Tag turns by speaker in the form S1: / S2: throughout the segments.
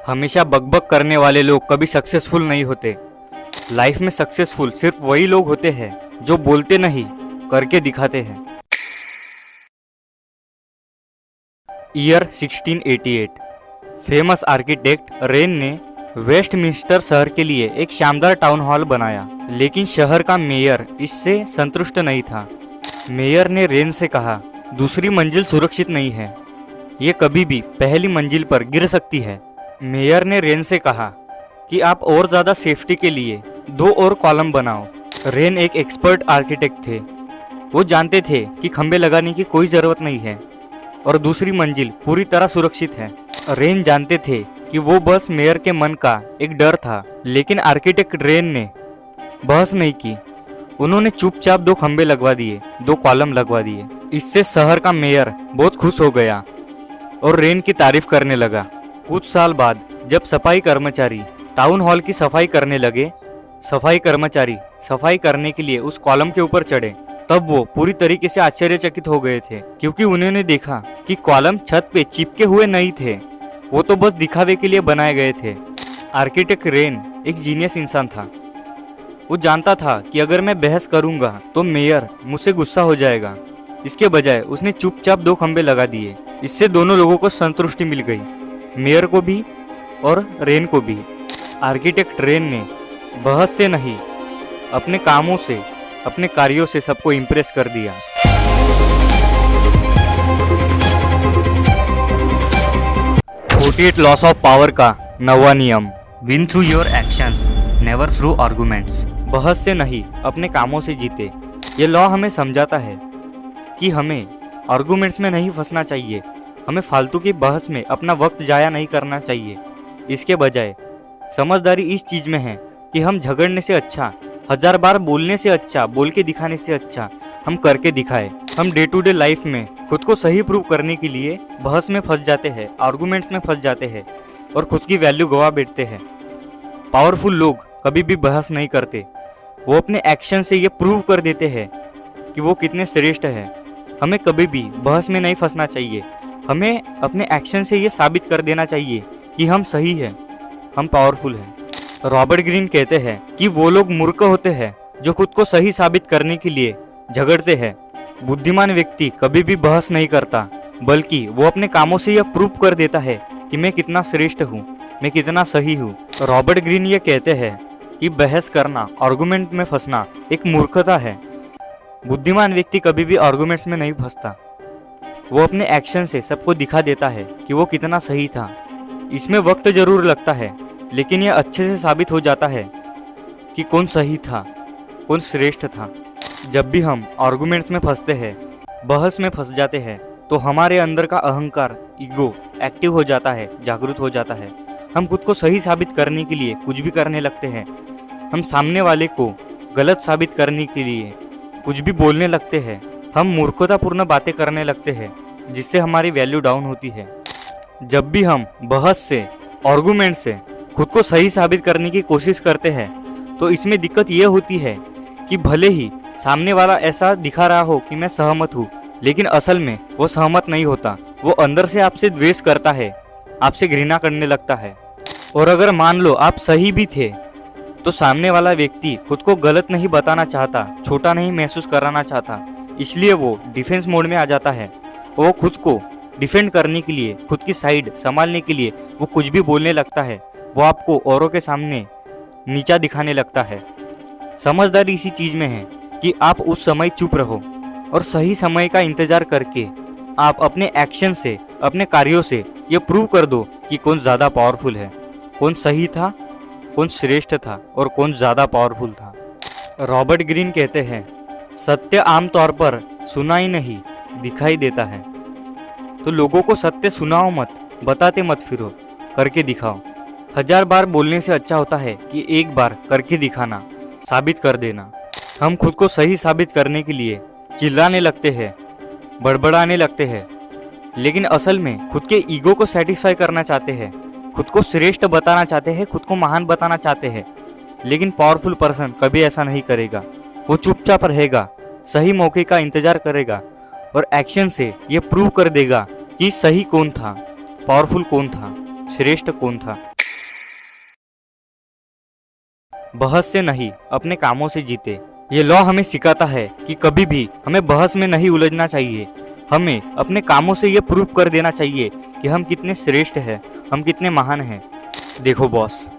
S1: हमेशा बकबक करने वाले लोग कभी सक्सेसफुल नहीं होते। लाइफ में सक्सेसफुल सिर्फ वही लोग होते हैं जो बोलते नहीं, करके दिखाते हैं। ईयर 1688। फेमस आर्किटेक्ट रेन ने वेस्टमिंस्टर शहर के लिए एक शानदार टाउन हॉल बनाया, लेकिन शहर का मेयर इससे संतुष्ट नहीं था। मेयर ने रेन से कहा, दूसरी मंजिल सुरक्षित नहीं है, ये कभी भी पहली मंजिल पर गिर सकती है। मेयर ने रेन से कहा कि आप और ज़्यादा सेफ्टी के लिए 2 और कॉलम बनाओ। रेन एक एक्सपर्ट आर्किटेक्ट थे। वो जानते थे कि खंभे लगाने की कोई ज़रूरत नहीं है और दूसरी मंजिल पूरी तरह सुरक्षित है। रेन जानते थे कि वो बस मेयर के मन का एक डर था, लेकिन आर्किटेक्ट रेन ने बहस नहीं की। उन्होंने चुपचाप 2 खंभे लगवा दिए, 2 कॉलम लगवा दिए। इससे शहर का मेयर बहुत खुश हो गया और रेन की तारीफ करने लगा। कुछ साल बाद जब सफाई कर्मचारी टाउन हॉल की सफाई करने लगे, सफाई कर्मचारी सफाई करने के लिए उस कॉलम के ऊपर चढ़े, तब वो पूरी तरीके से आश्चर्यचकित हो गए थे, क्योंकि उन्होंने देखा कि कॉलम छत पे चिपके हुए नहीं थे, वो तो बस दिखावे के लिए बनाए गए थे। आर्किटेक्ट रेन एक जीनियस इंसान था। वो जानता था कि अगर मैं बहस करूंगा तो मेयर मुझसे गुस्सा हो जाएगा। इसके बजाय उसने चुपचाप 2 खंभे लगा दिए। इससे दोनों लोगों को संतुष्टि मिल गई, मेयर को भी और रेन को भी। आर्किटेक्ट रेन ने बहस से नहीं, अपने कामों से, अपने कार्यों से सबको इम्प्रेस कर दिया। 48 लॉस ऑफ पावर का 9वां नियम, win through your actions, never through arguments. बहस से नहीं, अपने कामों से जीते। ये लॉ हमें समझाता है कि हमें आर्गुमेंट्स में नहीं फंसना चाहिए, हमें फालतू की बहस में अपना वक्त जाया नहीं करना चाहिए। इसके बजाय समझदारी इस चीज़ में है कि हम झगड़ने से अच्छा, 1000 बार बोलने से अच्छा, बोल के दिखाने से अच्छा हम करके दिखाए। हम डे टू डे लाइफ में खुद को सही प्रूव करने के लिए बहस में फंस जाते हैं, आर्गुमेंट्स में फंस जाते हैं और खुद की वैल्यू गवा बैठते हैं। पावरफुल लोग कभी भी बहस नहीं करते, वो अपने एक्शन से ये प्रूव कर देते हैं कि वो कितने श्रेष्ठ हैं। हमें कभी भी बहस में नहीं फंसना चाहिए, हमें अपने एक्शन से ये साबित कर देना चाहिए कि हम सही हैं, हम पावरफुल हैं। रॉबर्ट ग्रीन कहते हैं कि वो लोग मूर्ख होते हैं जो खुद को सही साबित करने के लिए झगड़ते हैं। बुद्धिमान व्यक्ति कभी भी बहस नहीं करता, बल्कि वो अपने कामों से यह प्रूव कर देता है कि मैं कितना श्रेष्ठ हूँ, मैं कितना सही हूँ। रॉबर्ट ग्रीन ये कहते हैं कि बहस करना, आर्गुमेंट में फंसना एक मूर्खता है। बुद्धिमान व्यक्ति कभी भी आर्गुमेंट्स में नहीं फंसता, वो अपने एक्शन से सबको दिखा देता है कि वो कितना सही था। इसमें वक्त जरूर लगता है, लेकिन यह अच्छे से साबित हो जाता है कि कौन सही था, कौन श्रेष्ठ था। जब भी हम आर्गुमेंट्स में फंसते हैं, बहस में फंस जाते हैं, तो हमारे अंदर का अहंकार, ईगो एक्टिव हो जाता है, जागरूक हो जाता है। हम खुद को सही साबित करने के लिए कुछ भी करने लगते हैं। हम सामने वाले को गलत साबित करने के लिए कुछ भी बोलने लगते हैं। हम मूर्खतापूर्ण बातें करने लगते हैं, जिससे हमारी वैल्यू डाउन होती है। जब भी हम बहस से, आर्गुमेंट से खुद को सही साबित करने की कोशिश करते हैं, तो इसमें दिक्कत ये होती है कि भले ही सामने वाला ऐसा दिखा रहा हो कि मैं सहमत हूँ, लेकिन असल में वो सहमत नहीं होता। वो अंदर से आपसे द्वेष करता है, आपसे घृणा करने लगता है। और अगर मान लो आप सही भी थे, तो सामने वाला व्यक्ति खुद को गलत नहीं बताना चाहता, छोटा नहीं महसूस कराना चाहता, इसलिए वो डिफेंस मोड में आ जाता है। वो खुद को डिफेंड करने के लिए, खुद की साइड संभालने के लिए वो कुछ भी बोलने लगता है। वो आपको औरों के सामने नीचा दिखाने लगता है। समझदारी इसी चीज़ में है कि आप उस समय चुप रहो और सही समय का इंतजार करके आप अपने एक्शन से, अपने कार्यों से ये प्रूव कर दो कि कौन ज़्यादा पावरफुल है, कौन सही था, कौन श्रेष्ठ था और कौन ज़्यादा पावरफुल था। रॉबर्ट ग्रीन कहते हैं, सत्य आमतौर पर सुना ही नहीं, दिखाई देता है। तो लोगों को सत्य सुनाओ मत, बताते मत फिरो, करके दिखाओ। 1000 बार बोलने से अच्छा होता है कि एक बार करके दिखाना, साबित कर देना। हम खुद को सही साबित करने के लिए चिल्लाने लगते हैं, बड़बड़ाने लगते हैं, लेकिन असल में खुद के ईगो को सेटिस्फाई करना चाहते हैं, खुद को श्रेष्ठ बताना चाहते हैं, खुद को महान बताना चाहते हैं। लेकिन पावरफुल पर्सन कभी ऐसा नहीं करेगा। वो चुपचाप रहेगा, सही मौके का इंतजार करेगा और एक्शन से ये प्रूव कर देगा कि सही कौन था, पावरफुल कौन था, श्रेष्ठ कौन था। बहस से नहीं, अपने कामों से जीते। ये लॉ हमें सिखाता है कि कभी भी हमें बहस में नहीं उलझना चाहिए। हमें अपने कामों से ये प्रूव कर देना चाहिए कि हम कितने श्रेष्ठ हैं, हम कितने महान हैं। देखो बॉस,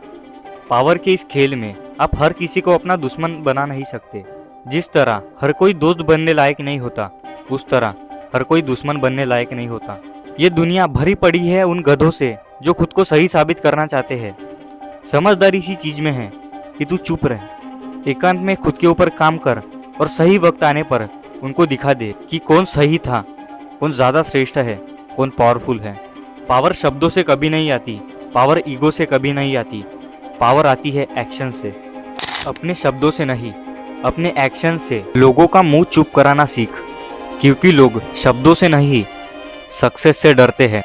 S1: पावर के इस खेल में आप हर किसी को अपना दुश्मन बना नहीं सकते। जिस तरह हर कोई दोस्त बनने लायक नहीं होता, उस तरह हर कोई दुश्मन बनने लायक नहीं होता। ये दुनिया भरी पड़ी है उन गधों से जो खुद को सही साबित करना चाहते हैं। समझदारी इसी चीज में है कि तू चुप रह, एकांत में खुद के ऊपर काम कर और सही वक्त आने पर उनको दिखा दे कि कौन सही था, कौन ज्यादा श्रेष्ठ है, कौन पावरफुल है। पावर शब्दों से कभी नहीं आती, पावर ईगो से कभी नहीं आती। पावर आती है एक्शन से। अपने शब्दों से नहीं, अपने एक्शन से लोगों का मुंह चुप कराना सीख, क्योंकि लोग शब्दों से नहीं सक्सेस से डरते हैं।